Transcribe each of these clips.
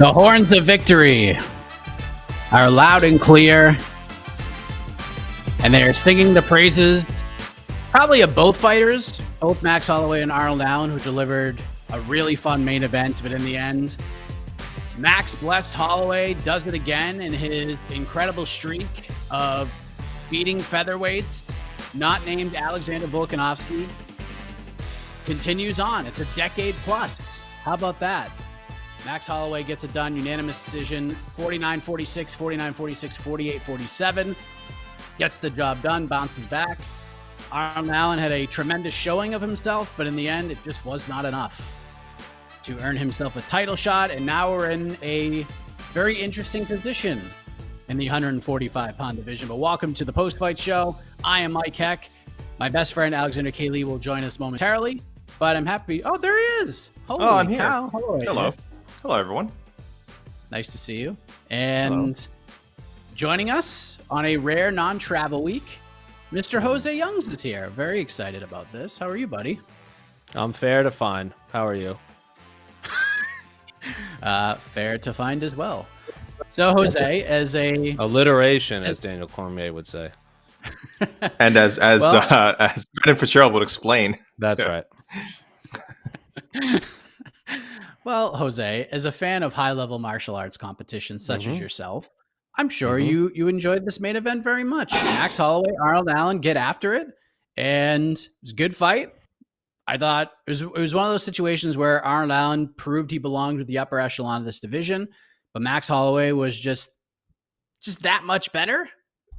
The horns of victory are loud and clear, and they are singing the praises probably of both fighters, both Max Holloway and Arnold Allen, who delivered a really fun main event. But in the end, Max blessed Holloway, does it again in his incredible streak of beating featherweights, not named Alexander Volkanovski. Continues on. It's a decade plus. How about that? Max Holloway gets it done. Unanimous decision. 49-46, 49-46, 48-47. Gets the job done. Bounces back. Arnold Allen had a tremendous showing of himself, but in the end, it just was not enough to earn himself a title shot. And now we're in a very interesting position in the 145-pound division. But welcome to the post-fight show. I am Mike Heck. My best friend, Alexander K. Lee, will join us momentarily. But I'm happy. Oh, there he is. Holy I'm here. cow. Hello. Hello, everyone. Nice to see you. And joining us on a rare non-travel week, Mr. José Youngs is here. Very excited about this. How are you, buddy? I'm fair to find. How are you? Fair to find as well. So, Jose, as a alliteration, as Daniel Cormier would say, and as Brendan Fitzgerald would explain. That's right. Well, Jose, as a fan of high-level martial arts competitions such as yourself, I'm sure you enjoyed this main event very much. Max Holloway, Arnold Allen get after it, and it was a good fight. I thought it was one of those situations where Arnold Allen proved he belonged with the upper echelon of this division, but Max Holloway was just that much better.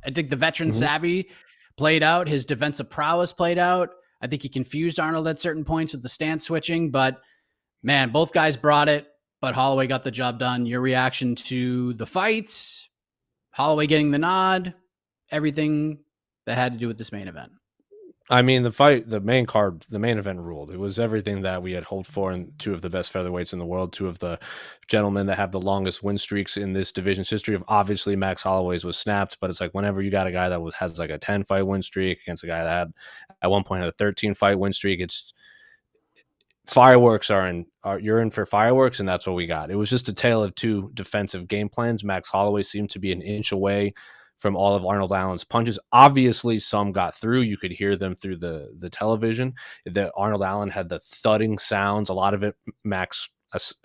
I think the veteran savvy played out. His defensive prowess played out. I think he confused Arnold at certain points with the stance switching, but man, both guys brought it, but Holloway got the job done. Your reaction to the fights, Holloway getting the nod, everything that had to do with this main event. I mean, the main event ruled. It was everything that we had hoped for in two of the best featherweights in the world, two of the gentlemen that have the longest win streaks in this division's history. Of obviously, Max Holloway's was snapped, but it's like whenever you got a guy that has like a 10-fight win streak against a guy that had at one point had a 13-fight win streak, it's fireworks you're in for fireworks, and that's what we got. It was just a tale of two defensive game plans. Max Holloway seemed to be an inch away from all of Arnold Allen's punches. Obviously, some got through. You could hear them through the television. That Arnold Allen had the thudding sounds. A lot of it Max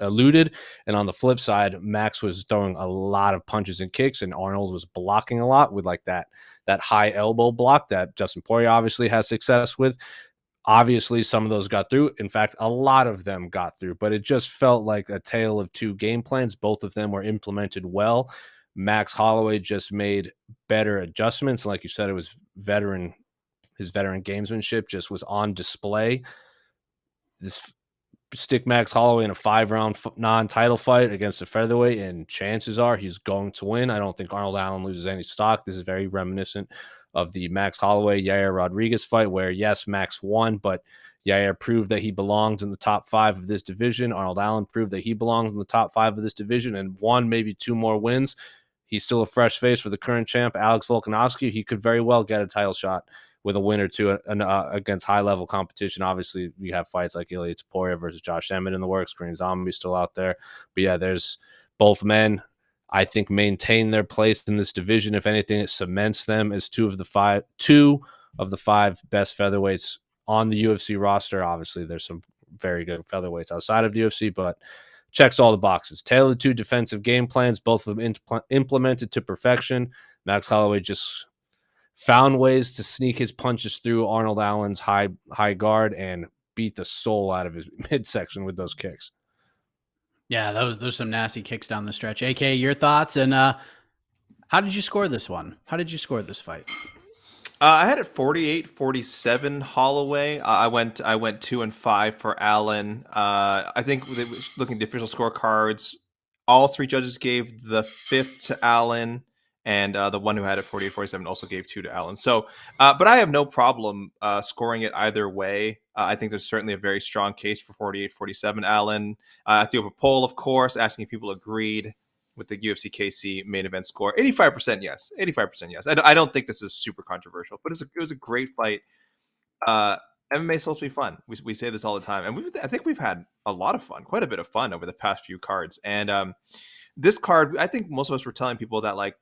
eluded. And on the flip side, Max was throwing a lot of punches and kicks, and Arnold was blocking a lot with like that high elbow block that Justin Poirier obviously has success with. Obviously, some of those got through. In fact, a lot of them got through, but it just felt like a tale of two game plans. Both of them were implemented well. Max Holloway just made better adjustments. Like you said, it was his veteran gamesmanship just was on display. This stick Max Holloway in a 5-round non-title fight against a featherweight, and chances are he's going to win. I don't think Arnold Allen loses any stock. This is very reminiscent of the Max Holloway Yair Rodriguez fight, where yes, Max won, but Yair proved that he belongs in the top 5 of this division. Arnold Allen proved that he belongs in the top 5 of this division, and one, maybe 2 more wins. He's still a fresh face for the current champ, Alex Volkanovski. He could very well get a title shot with a win or two against high-level competition. Obviously, we have fights like Ilia Topuria versus Josh Emmett in the works. Korean Zombie still out there. But yeah, there's both men, I think, maintain their place in this division. If anything, it cements them as two of the five best featherweights on the UFC roster. Obviously, there's some very good featherweights outside of the UFC, but checks all the boxes. Tale of two defensive game plans, both of them implemented to perfection. Max Holloway just found ways to sneak his punches through Arnold Allen's high guard and beat the soul out of his midsection with those kicks. Yeah, those some nasty kicks down the stretch. AK, your thoughts, and how did you score this one? How did you score this fight? I had it 48-47 Holloway. I went 2-5 for Allen. I think looking at the official scorecards, all 3 judges gave the 5th to Allen, and the one who had it 48-47 also gave 2 to Allen. So, but I have no problem scoring it either way. I think there's certainly a very strong case for 48-47 Allen. I threw up a poll, of course, asking if people agreed with the UFC KC main event score. 85% yes. 85% yes. I don't think this is super controversial, but it was a great fight. MMA is supposed to be fun. We say this all the time, and I think we've had a lot of fun, quite a bit of fun over the past few cards. And this card, I think most of us were telling people that like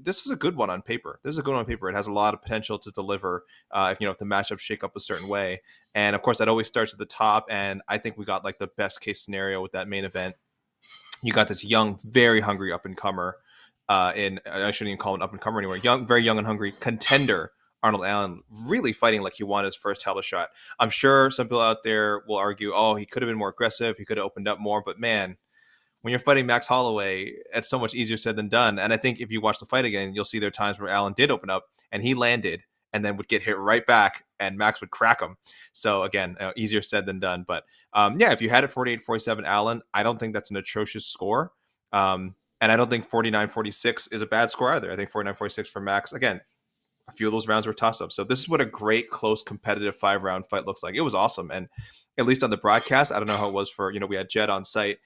this is a good one on paper. This is a good one on paper. It has a lot of potential to deliver if the matchups shake up a certain way. And of course, that always starts at the top. And I think we got like the best case scenario with that main event. You got this young, very hungry up and comer. I shouldn't even call him up and comer anymore. Very young and hungry contender. Arnold Allen really fighting like he won his first title shot. I'm sure some people out there will argue, oh, he could have been more aggressive. He could have opened up more. But man, when you're fighting Max Holloway, it's so much easier said than done. And I think if you watch the fight again, you'll see there are times where Allen did open up and he landed and then would get hit right back and Max would crack him. So again, easier said than done. But if you had it 48-47 Allen, I don't think that's an atrocious score. And I don't think 49-46 is a bad score either. I think 49-46 for Max, again, a few of those rounds were toss-ups. So this is what a great, close, competitive 5-round fight looks like. It was awesome. And at least on the broadcast, I don't know how it was for, we had Jed on site.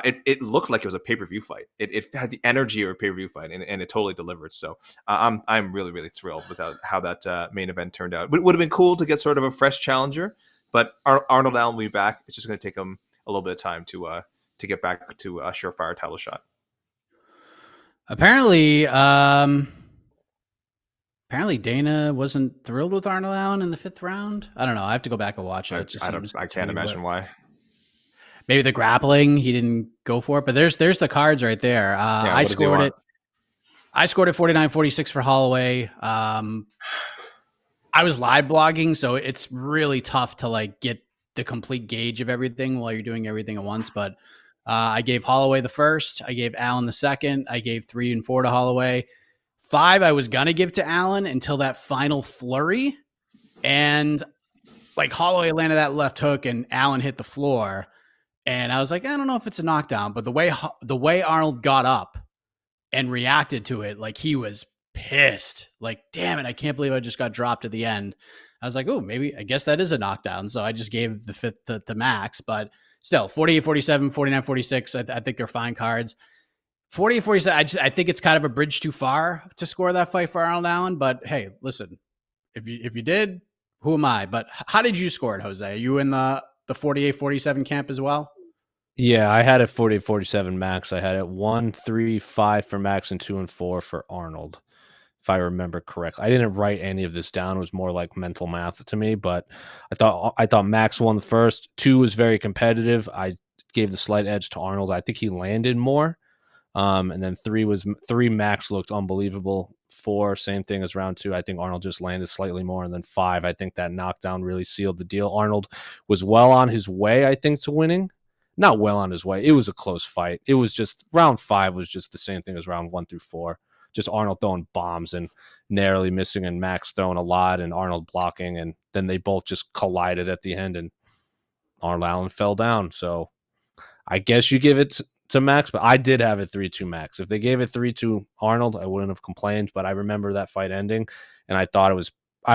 It looked like it was a pay-per-view fight. It had the energy of a pay-per-view fight, and it totally delivered. So I'm really, really thrilled with how that main event turned out. It would have been cool to get sort of a fresh challenger, but Arnold Allen will be back. It's just going to take him a little bit of time to get back to a surefire title shot. Apparently Dana wasn't thrilled with Arnold Allen in the 5th round. I don't know. I have to go back and watch it. I can't imagine why. Maybe the grappling, he didn't go for it, but there's the cards right there. I scored it 49-46 for Holloway. I was live blogging, so it's really tough to like get the complete gauge of everything while you're doing everything at once. But I gave Holloway the first, I gave Allen the second, I gave 3 and 4 to Holloway. 5 I was gonna give to Allen until that final flurry, and like Holloway landed that left hook and Allen hit the floor. And I was like, I don't know if it's a knockdown, but the way Arnold got up and reacted to it, like he was pissed. Like, damn it, I can't believe I just got dropped at the end. I was like, oh, maybe, I guess that is a knockdown. So I just gave the 5th to Max, but still 48-47, 49-46. I think they're fine cards. 48-47, I think it's kind of a bridge too far to score that fight for Arnold Allen. But hey, listen, if you did, who am I? But how did you score it, Jose? Are you in the 48-47 camp as well? Yeah, I had it 48-47 Max. I had it 1-3-5 for Max and 2 and 4 for Arnold, if I remember correctly. I didn't write any of this down. It was more like mental math to me, but I thought Max won the first. 2 was very competitive. I gave the slight edge to Arnold. I think he landed more. And then 3 Max looked unbelievable. 4, same thing as round 2. I think Arnold just landed slightly more. And then 5, I think that knockdown really sealed the deal. Arnold was well on his way, I think, to winning. Not well on his way. It was a close fight. It was just round 5 was just the same thing as round 1 through 4. Just Arnold throwing bombs and narrowly missing, and Max throwing a lot and Arnold blocking. And then they both just collided at the end, and Arnold Allen fell down. So I guess you give it to Max, but I did have it 3-2 Max. If they gave it 3-2 Arnold, I wouldn't have complained, but I remember that fight ending, and I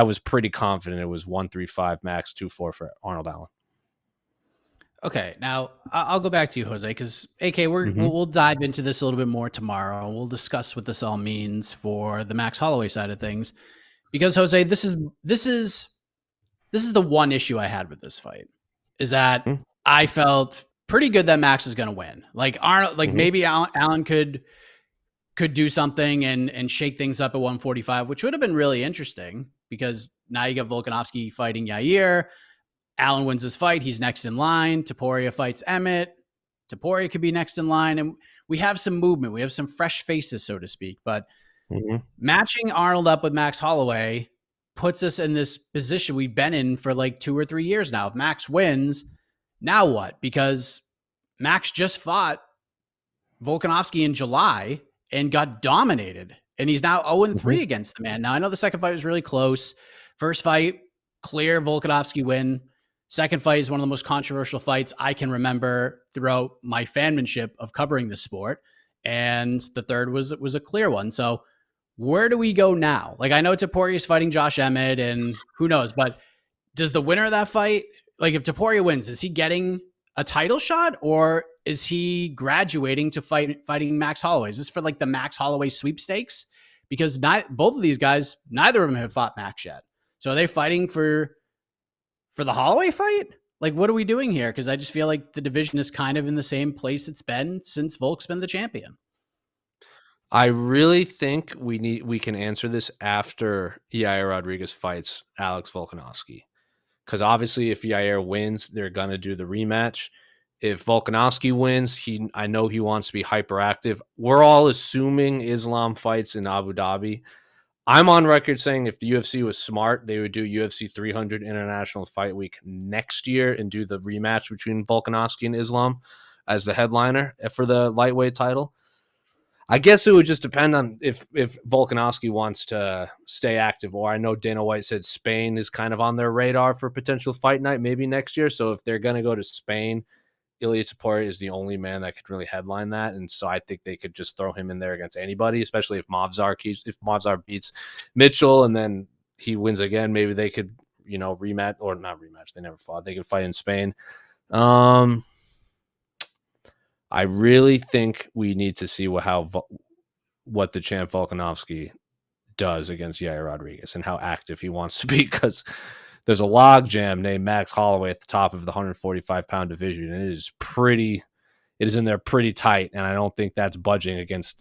was pretty confident it was 1-3-5 Max, 2-4 for Arnold Allen. Okay, now I'll go back to you, Jose, because AK, we'll dive into this a little bit more tomorrow. We'll discuss what this all means for the Max Holloway side of things, because Jose, this is the one issue I had with this fight, is that I felt pretty good that Max is going to win. Like Arnold, maybe Allen could do something and shake things up at 145, which would have been really interesting, because now you got Volkanovski fighting Yair. Allen wins his fight. He's next in line. Topuria fights Emmett. Topuria could be next in line. And we have some movement. We have some fresh faces, so to speak. But matching Arnold up with Max Holloway puts us in this position we've been in for like 2 or 3 years now. If Max wins, now what? Because Max just fought Volkanovski in July and got dominated. And he's now 0-3 against the man. Now, I know the second fight was really close. First fight, clear Volkanovski win. Second fight is one of the most controversial fights I can remember throughout my fanmanship of covering the sport. And the third was a clear one. So where do we go now? Like, I know Topuria is fighting Josh Emmett and who knows, but does the winner of that fight, like if Topuria wins, is he getting a title shot, or is he graduating to fighting Max Holloway? Is this for like the Max Holloway sweepstakes? Because both of these guys, neither of them have fought Max yet. So are they fighting for For the Holloway fight? Like, what are we doing here? Because I just feel like the division is kind of in the same place it's been since Volk's been the champion. I really think we can answer this after Yair Rodriguez fights Alex Volkanovski. Because obviously, if Yair wins, they're gonna do the rematch. If Volkanovski wins, I know he wants to be hyperactive. We're all assuming Islam fights in Abu Dhabi. I'm on record saying if the UFC was smart, they would do UFC 300 International Fight Week next year and do the rematch between Volkanovski and Islam as the headliner for the lightweight title. I guess it would just depend on if Volkanovski wants to stay active, or I know Dana White said Spain is kind of on their radar for potential fight night maybe next year. So if they're going to go to Spain, Ilia Topuria is the only man that could really headline that, and so I think they could just throw him in there against anybody, especially if Movzar beats Mitchell and then he wins again. Maybe they could, rematch or not rematch. They never fought. They could fight in Spain. I really think we need to see what the champ Volkanovski does against Yair Rodriguez and how active he wants to be, because there's a logjam named Max Holloway at the top of the 145-pound division, and it is in there pretty tight, and I don't think that's budging against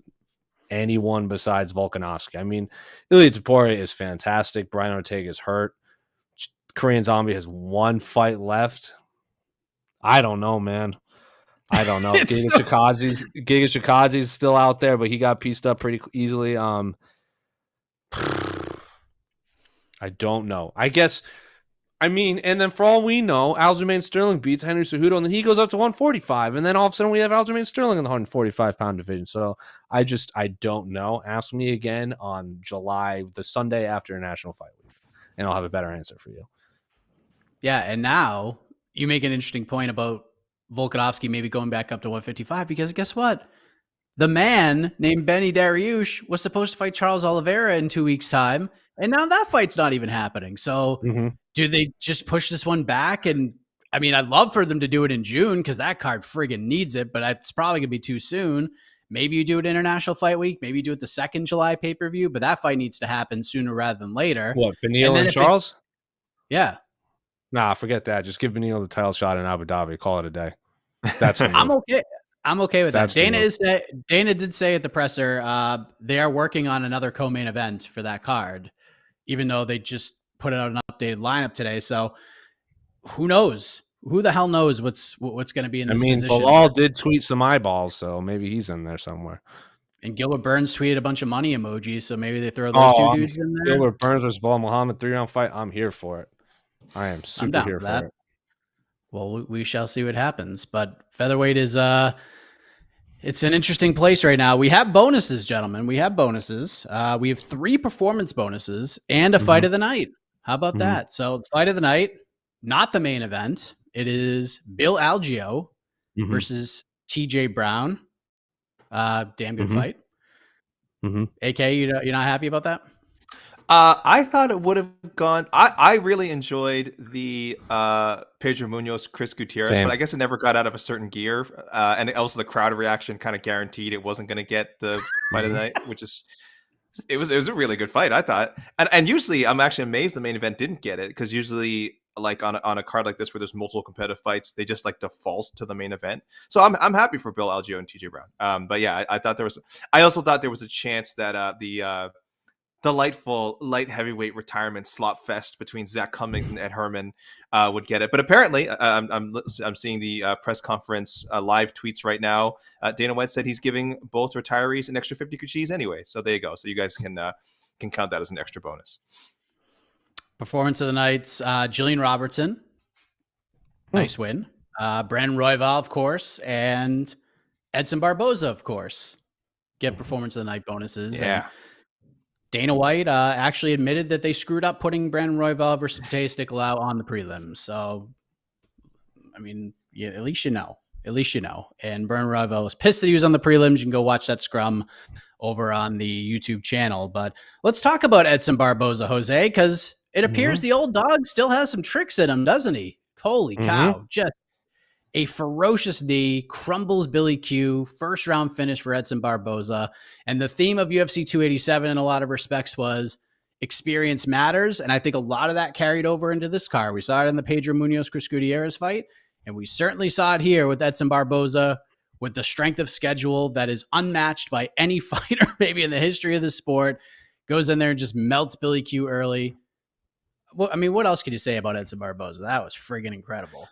anyone besides Volkanovski. I mean, Ilia Topuria is fantastic. Brian Ortega is hurt. Korean Zombie has one fight left. I don't know, man. I don't know. Giga Chikadze's still out there, but he got pieced up pretty easily. I don't know. And then for all we know, Aljamain Sterling beats Henry Cejudo, and then he goes up to 145, and then all of a sudden we have Aljamain Sterling in the 145-pound division. So I don't know. Ask me again on the Sunday after National Fight Week, and I'll have a better answer for you. Yeah, and now you make an interesting point about Volkanovski maybe going back up to 155, because guess what? The man named Benny Dariush was supposed to fight Charles Oliveira in 2 weeks' time, and now that fight's not even happening. So do they just push this one back? And I mean, I'd love for them to do it in June because that card friggin' needs it, but it's probably going to be too soon. Maybe you do it International Fight Week. Maybe you do it the 2nd July pay-per-view, but that fight needs to happen sooner rather than later. What, Beneil and Charles? Yeah. Nah, forget that. Just give Beneil the title shot in Abu Dhabi. Call it a day. That's I'm okay. I'm okay with that. Dana did say at the presser they are working on another co-main event for that card, even though they just put out an updated lineup today. So who knows? Who the hell knows what's going to be in this position? Bilal did tweet some eyeballs, so maybe he's in there somewhere. And Gilbert Burns tweeted a bunch of money emojis, so maybe they throw those two dudes in there. Gilbert Burns versus Bilal Muhammad 3-round fight. I'm here for it. I am super here for it. Well, we shall see what happens. But featherweight is it's an interesting place right now. We have bonuses, gentlemen. We have bonuses. We have 3 performance bonuses and a fight of the night. How about that? So the fight of the night, not the main event. It is Bill Algeo versus TJ Brown. Damn good fight. AK, you're not happy about that? I thought it would have gone. I really enjoyed the Pedro Munoz, Chris Gutierrez, but I guess it never got out of a certain gear. And also the crowd reaction kind of guaranteed it wasn't going to get the fight of the night, which is it was a really good fight, I thought. And usually I'm actually amazed the main event didn't get it, because usually like on a card like this where there's multiple competitive fights, they just like default to the main event. So I'm happy for Bill Algeo and TJ Brown. But yeah, I also thought there was a chance that the delightful light heavyweight retirement slot fest between Zach Cummings and Ed Herman would get it. But apparently, I'm seeing the press conference live tweets right now. Dana White said he's giving both retirees an extra 50 G's anyway. So there you go. So you guys can count that as an extra bonus. Performance of the nights, Jillian Robertson. Nice win. Brandon Royval, of course, and Edson Barboza, of course, get performance of the night bonuses. Yeah. And Dana White actually admitted that they screwed up putting Brandon Royval versus Mateus Nicolau on the prelims. So, I mean, yeah, at least you know. And Brandon Royval was pissed that he was on the prelims. You can go watch that scrum over on the YouTube channel. But let's talk about Edson Barboza, Jose, because it appears the old dog still has some tricks in him, doesn't he? Holy cow. Just a ferocious knee, crumbles Billy Q, first round finish for Edson Barboza. And the theme of UFC 287 in a lot of respects was, experience matters. And I think a lot of that carried over into this card. We saw it in the Pedro Munoz-Chris Gutierrez fight, and we certainly saw it here with Edson Barboza, with the strength of schedule that is unmatched by any fighter maybe in the history of the sport. Goes in there and just melts Billy Q early. Well, I mean, what else could you say about Edson Barboza? That was friggin' incredible.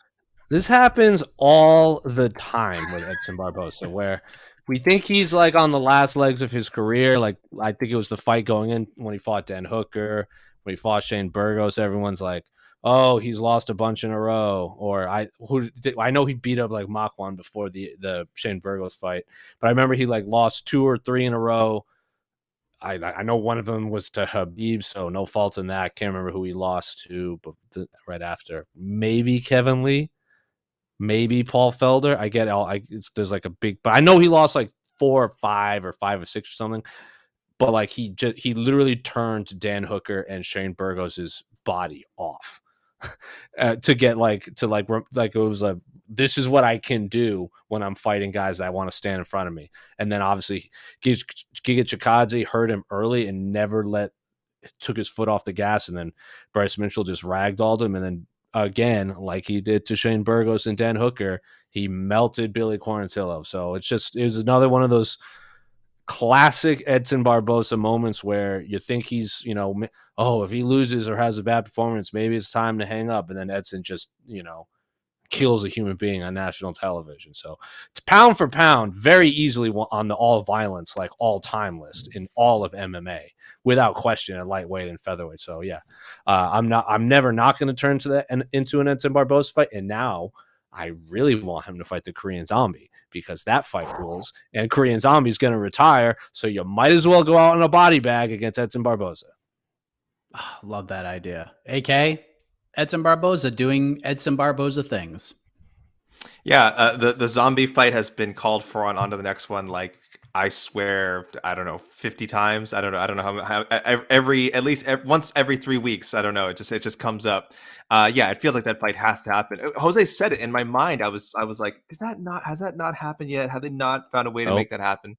This happens all the time with Edson Barboza, where we think he's like on the last legs of his career. Like, I think it was the fight going in when he fought Dan Hooker, when he fought Shane Burgos. Everyone's like, oh, he's lost a bunch in a row. Or I know he beat up like Makwan before the Shane Burgos fight, but I remember he like lost 2 or 3 in a row. I know one of them was to Habib, so no fault in that. Can't remember who he lost to, but right after, maybe Kevin Lee, maybe Paul Felder. I get all. There's like a big, but I know he lost like 4 or 5 or 5 or 6 or something. But like he literally turned Dan Hooker and Shane Burgos's body off to get it was like, this is what I can do when I'm fighting guys that want to stand in front of me. And then obviously Giga Chikadze hurt him early and never took his foot off the gas. And then Bryce Mitchell just ragdolled him. And then again, like he did to Shane Burgos and Dan Hooker, he melted Billy Quarantillo. So it was another one of those classic Edson Barboza moments where you think he's, if he loses or has a bad performance, maybe it's time to hang up. And then Edson just, kills a human being on national television. So it's pound for pound, very easily on the all violence, like all time list in all of MMA, without question, at lightweight and featherweight. So yeah, I'm never not going to turn to that into an Edson Barboza fight. And now I really want him to fight the Korean Zombie, because that fight rules, and Korean Zombie is going to retire. So you might as well go out in a body bag against Edson Barboza. Oh, love that idea. AK, Edson Barboza doing Edson Barboza things. Yeah, the zombie fight has been called for on to the next one. Like, I swear, I don't know, 50 times. I don't know how at least once every 3 weeks. I don't know. It just comes up. Yeah, it feels like that fight has to happen. Jose said it in my mind. I was like, has that not happened yet? Have they not found a way to make that happen?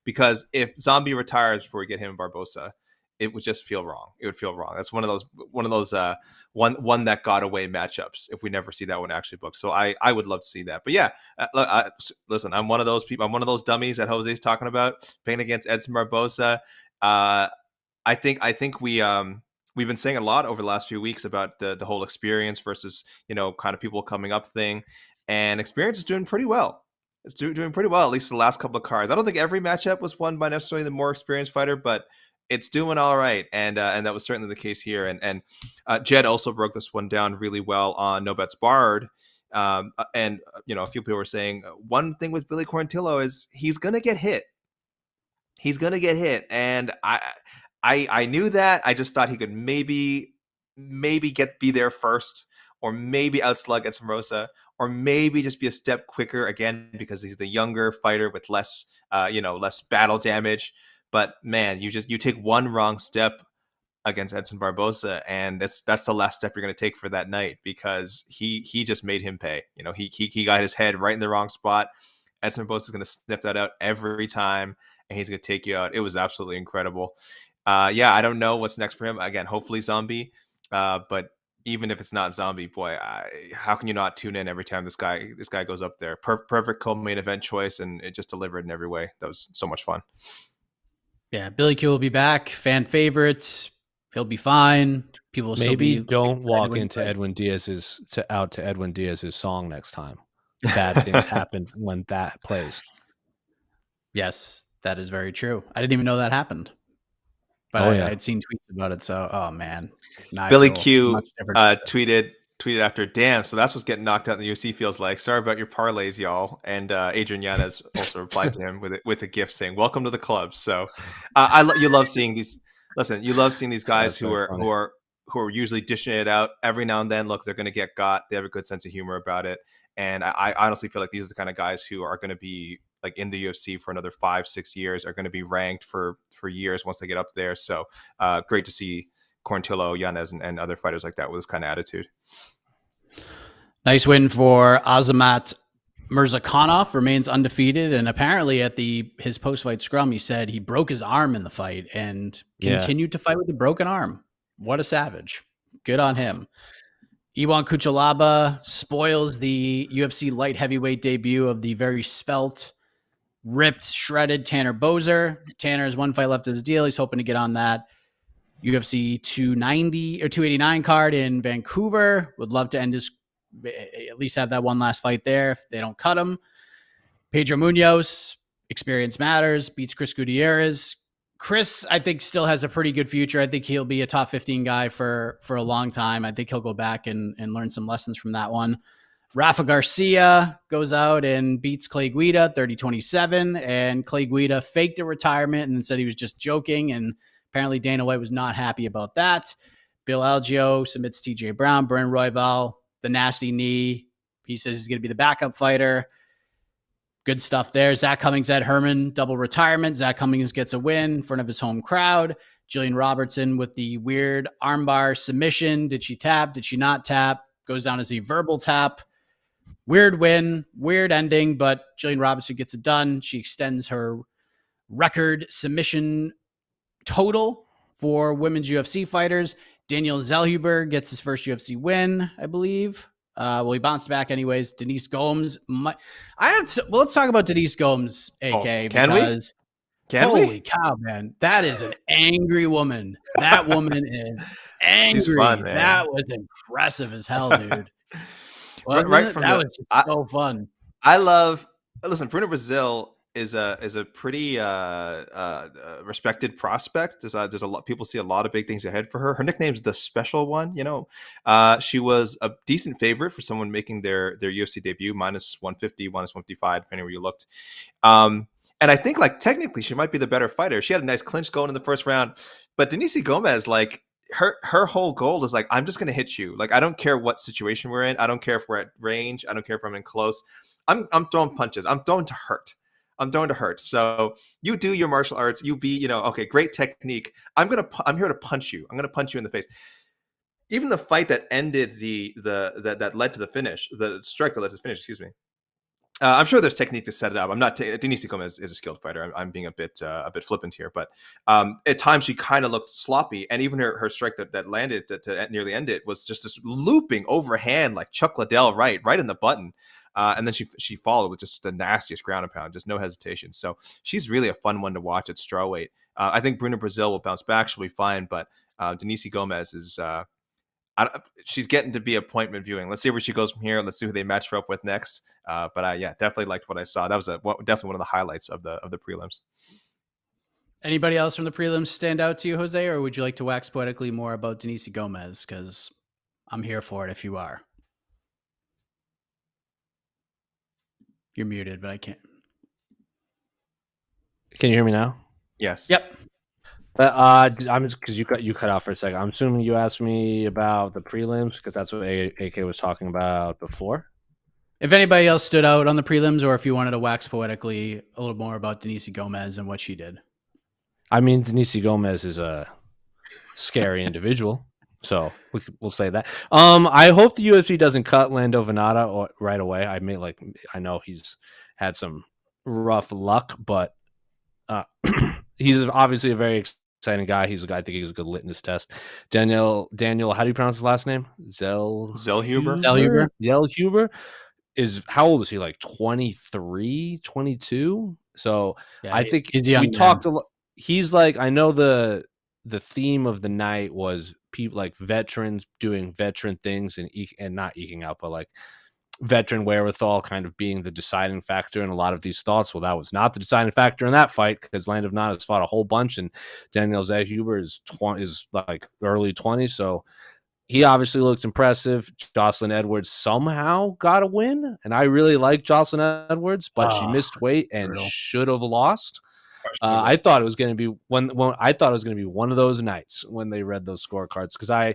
Because if Zombie retires before we get him and Barboza, it would just feel wrong. It would feel wrong. That's one of those one that got away matchups if we never see that one actually booked. So I would love to see that. But yeah, listen, I'm one of those people. I'm one of those dummies that Jose's talking about playing against Edson Barboza. I think we've been saying a lot over the last few weeks about the whole experience versus kind of people coming up thing, and experience is doing pretty well. It's doing pretty well, at least the last couple of cards. I don't think every matchup was won by necessarily the more experienced fighter, but it's doing all right, and that was certainly the case here. And Jed also broke this one down really well on No Bets Barred. And a few people were saying one thing with Billy Quarantillo is he's gonna get hit. He's gonna get hit, and I knew that. I just thought he could maybe be there first, or maybe outslug Edson Barboza, or maybe just be a step quicker again because he's the younger fighter with less battle damage. But man, you take one wrong step against Edson Barboza, and that's the last step you're going to take for that night, because he just made him pay. He got his head right in the wrong spot. Edson Barboza is going to sniff that out every time, and he's going to take you out. It was absolutely incredible. Yeah, I don't know what's next for him. Again, hopefully Zombie. But even if it's not Zombie, boy, how can you not tune in every time this guy goes up there? Perfect co-main event choice, and it just delivered in every way. That was so much fun. Yeah, Billy Q will be back. Fan favorites. He'll be fine. People will maybe still be don't walk into Edwin Diaz's song next time. Bad things happen when that plays. Yes, that is very true. I didn't even know that happened, but I had seen tweets about it. So, oh man, Billy Q tweeted after, damn, so that's what's getting knocked out in the UFC feels like. Sorry about your parlays, y'all. And Adrian Yanez also replied to him with a gift saying, welcome to the club. So you love seeing these. Listen, you love seeing these guys who are usually dishing it out every now and then. Look, they're going to get got. They have a good sense of humor about it. And I honestly feel like these are the kind of guys who are going to be like in the UFC for another 5-6 years, are going to be ranked for years once they get up there. So great to see Quarantillo, Yanez, and other fighters like that with this kind of attitude. Nice win for Azamat Mirzakhanov remains undefeated, and apparently at his post-fight scrum, he said he broke his arm in the fight and continued to fight with a broken arm. What a savage. Good on him. Iwan Kuchalaba spoils the UFC light heavyweight debut of the very svelte, ripped, shredded Tanner Boser. Tanner has one fight left of his deal. He's hoping to get on that UFC 290 or 289 card in Vancouver. Would love to at least have that one last fight there if they don't cut him. Pedro Munoz, experience matters, beats Chris Gutierrez. Chris, I think, still has a pretty good future. I think he'll be a top 15 guy for a long time. I think he'll go back and learn some lessons from that one. Rafa Garcia goes out and beats Clay Guida 30-27, and Clay Guida faked a retirement and then said he was just joking, and apparently Dana White was not happy about that. Bill Algeo submits TJ Brown. Brennan Royval, the nasty knee. He says he's going to be the backup fighter. Good stuff there. Zach Cummings, Ed Herman, double retirement. Zach Cummings gets a win in front of his home crowd. Jillian Robertson with the weird armbar submission. Did she tap? Did she not tap? Goes down as a verbal tap. Weird win, weird ending, but Jillian Robertson gets it done. She extends her record submission total for women's UFC fighters. Daniel Zellhuber gets his first UFC win, I believe. He bounced back anyways. Denise Gomes. Let's talk about Denise Gomes, AK. Can we? Holy cow, man. That is an angry woman. That woman is angry. She's fun, man. That was impressive as hell, dude. Right from that was just so fun. Listen, Bruna Brazil is a pretty respected prospect. There's a lot, people see a lot of big things ahead for her. Her nickname's the special one. She was a decent favorite for someone making their UFC debut, minus 150, minus 155, depending where you looked. And I think technically she might be the better fighter. She had a nice clinch going in the first round, but Denise Gomez, her whole goal is I'm just going to hit you. I don't care what situation we're in. I don't care if we're at range. I don't care if I'm in close. I'm throwing punches. I'm throwing to hurt. So you do your martial arts. You be, okay, great technique. I'm here to punch you. I'm going to punch you in the face. Even the fight that ended that led to the finish, the strike that led to the finish, excuse me. I'm sure there's technique to set it up. I'm not. Denise Gomez is a skilled fighter. I'm being a bit flippant here, but at times she kind of looked sloppy, and even her strike that landed to nearly end it was just this looping overhand like Chuck Liddell right in the button, and then she followed with just the nastiest ground and pound, just no hesitation. So she's really a fun one to watch at strawweight. I think Bruna Brazil will bounce back; she'll be fine, but Denise Gomez is. She's getting to be appointment viewing. Let's see where she goes from here. Let's see who they match her up with next. Definitely liked what I saw. That was definitely one of the highlights of the prelims. Anybody else from the prelims stand out to you, Jose, or would you like to wax poetically more about Denise Gomez? Because I'm here for it if you are. You're muted, but I can't. Can you hear me now? Yes. Yep. I'm just because you cut off for a second. I'm assuming you asked me about the prelims because that's what AK was talking about before. If anybody else stood out on the prelims, or if you wanted to wax poetically a little more about Denise Gomez and what she did. I mean, Denise Gomez is a scary individual, so we'll say that. I hope the UFC doesn't cut Lando Venata right away. I know he's had some rough luck, but he's obviously a very exciting guy. I think he's a good litmus test. Daniel, how do you pronounce his last name? Zellhuber. Zellhuber is, how old is he? 23, 22? So yeah, I think we talked a lot. He's I know the theme of the night was people veterans doing veteran things and not eking out, but veteran wherewithal kind of being the deciding factor in a lot of these thoughts. Well, that was not the deciding factor in that fight because Lando Venata has fought a whole bunch, and Daniel Zellhuber is early 20s, so he obviously looks impressive. Jocelyn Edwards somehow got a win, and I really like Jocelyn Edwards, but she missed weight and should have lost. I thought it was going to be one of those nights when they read those scorecards, because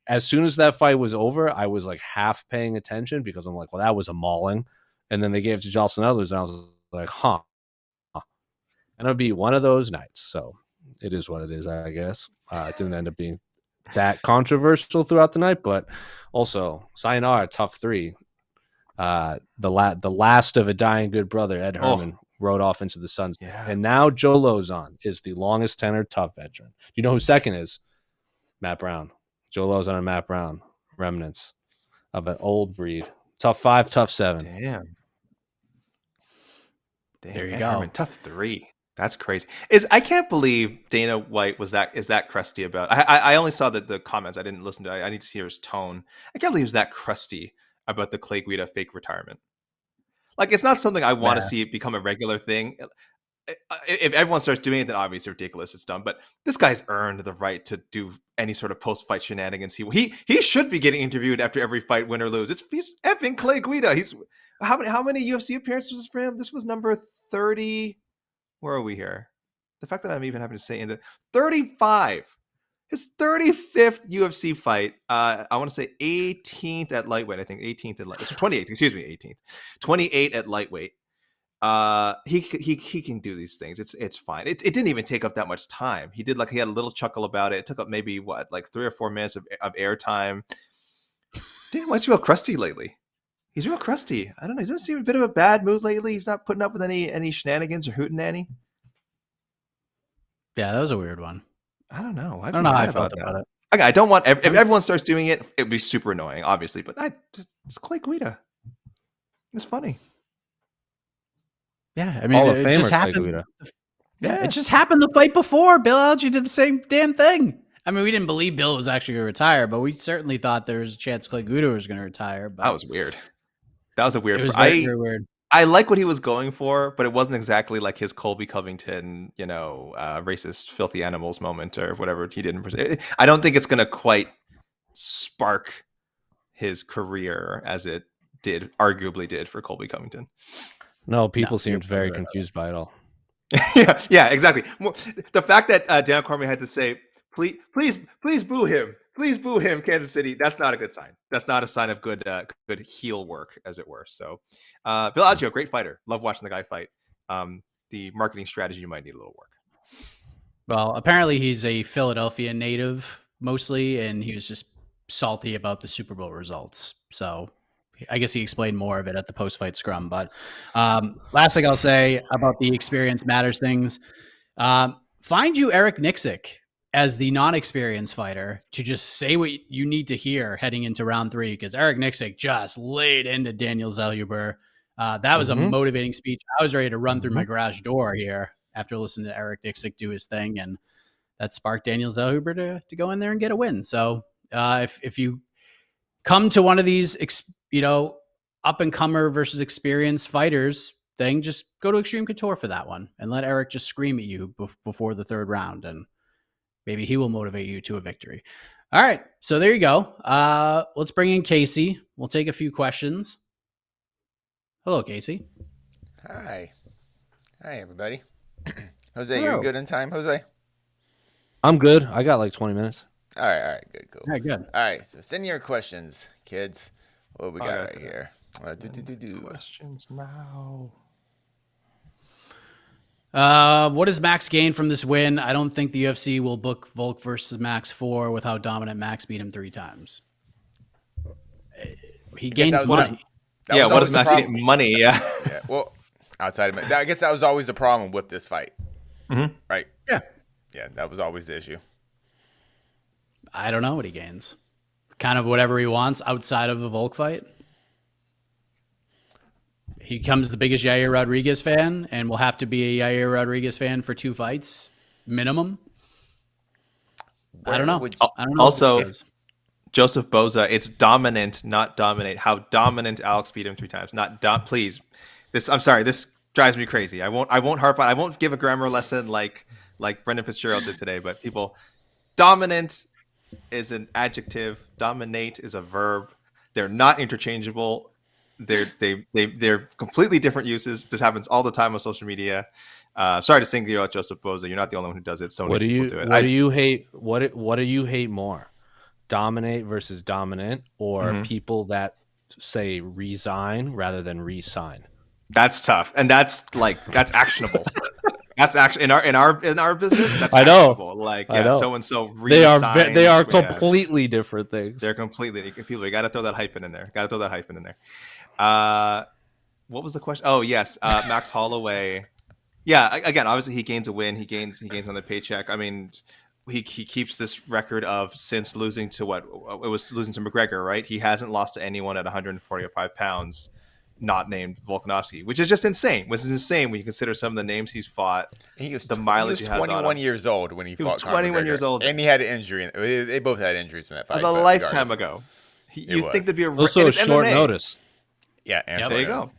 as soon as that fight was over, I was half paying attention because I'm well, that was a mauling. And then they gave it to Jocelyn Edwards, and I was like, huh. And it'll be one of those nights. So it is what it is, I guess. It didn't end up being that controversial throughout the night, but also, sayonara, tough three. The last of a dying good brother, Ed Herman, rode off into the sunset. Yeah. And now Joe Lozon is the longest tenured tough veteran. Do you know who second is? Matt Brown. Joe Lozon and Matt Brown, remnants of an old breed. Tough 5, tough 7. Damn. There you Ed go. Herman, tough 3. That's crazy. I can't believe Dana White is that crusty about. I only saw the comments. I didn't listen to it. I need to hear his tone. I can't believe he's that crusty about the Clay Guida fake retirement. Like, it's not something I want to see become a regular thing. If everyone starts doing it, then obviously it's ridiculous. It's dumb. But this guy's earned the right to do any sort of post-fight shenanigans. He should be getting interviewed after every fight, win or lose. He's effing Clay Guida. He's how many UFC appearances was for him? This was number 30. Where are we here? The fact that I'm even having to say in the 35. His 35th UFC fight. I want to say 18th at lightweight. I think 18th at lightweight. 28th. Excuse me, 18th. 28 at lightweight. He can do these things. It's fine. It didn't even take up that much time. He had a little chuckle about it. It took up maybe 3 or 4 minutes of air time. Dana White's real crusty lately. He's real crusty. I don't know. He doesn't seem a bit of a bad mood lately. He's not putting up with any shenanigans or hootenanny. Yeah, that was a weird one. I don't know. I don't know how I felt about it. Okay, I don't want if everyone starts doing it, it'd be super annoying, obviously. But it's Clay Guida. It's funny. Yeah, I mean, Hall of it Famer just Clay happened. Guida. Yeah, it just happened the fight before. Bill Alge did the same damn thing. I mean, we didn't believe Bill was actually going to retire, but we certainly thought there was a chance Clay Guida was going to retire. But That was weird. That was a weird. it was very weird. I like what he was going for, but it wasn't exactly like his Colby Covington, racist, filthy animals moment or whatever he didn't. I don't think it's going to quite spark his career as it arguably did for Colby Covington. No, people seemed very confused by it all. yeah, exactly. The fact that Dan Cormier had to say, please boo him. Please boo him, Kansas City. That's not a good sign. That's not a sign of good heel work, as it were. So, Bill Alge, great fighter. Love watching the guy fight. The marketing strategy might need a little work. Well, apparently he's a Philadelphia native mostly, and he was just salty about the Super Bowl results. So I guess he explained more of it at the post-fight scrum. But last thing I'll say about the experience matters things. Find you Eric Nixick as the non-experienced fighter to just say what you need to hear heading into round 3, because Eric Nixick just laid into Daniel Zellhuber. That was a motivating speech. I was ready to run through my garage door here after listening to Eric Nixick do his thing, and that sparked Daniel Zellhuber to go in there and get a win. So if you come to one of these, up-and-comer versus experienced fighters thing, just go to Extreme Couture for that one and let Eric just scream at you before the 3rd round, and maybe he will motivate you to a victory. All right, so there you go. Let's bring in Casey. We'll take a few questions. Hello, Casey. Hi, everybody. Jose, Hello. you're good in time, Jose? I'm good. I got like 20 minutes. All right, good, cool. All right, good. All right, so send your questions, kids. What we got Okay. right here? Questions now. What does Max gain from this win? I don't think the UFC will book Volk versus Max 4 with how dominant Max beat him 3 times. He gains money. What does Max get? Money, yeah. Yeah, well, outside of it, I guess that was always the problem with this fight. Right? Yeah. Yeah, that was always the issue. I don't know what he gains. Kind of whatever he wants outside of a Volk fight. He becomes the biggest Yair Rodriguez fan and will have to be a Yair Rodriguez fan for 2 fights minimum. I don't know. I don't know. Also, Joseph Boza, it's dominant, not dominate. How dominant Alex beat him 3 times. Please. I'm sorry. This drives me crazy. I won't harp on. I won't give a grammar lesson like Brendan Fitzgerald did today. But people, dominant is an adjective. Dominate is a verb. They're not interchangeable. They're completely different uses. This happens all the time on social media. Sorry to single you out, Joseph Boza. You're not the only one who does it. So many people do it. What do you hate? What do you hate more? Dominate versus dominant, or people that say resign rather than re-sign? That's tough, and that's actionable. That's actually in our business. That's I know. actionable. So and so. They are completely different things. They're completely people. You got to throw that hyphen in there. What was the question? Oh yes, Max Holloway. Yeah, again, obviously he gains a win. He gains on the paycheck. I mean, he keeps this record of since losing to losing to McGregor, right? He hasn't lost to anyone at 145 pounds, not named Volkanovski, which is just insane. Which is insane when you consider some of the names he's fought. He was the mileage he was he has 21 on him. years old when he fought. Was 21 years old, and he had an injury. They both had injuries in that fight. That was a lifetime ago. You think there'd be also short MMA, notice. Yeah, there you go.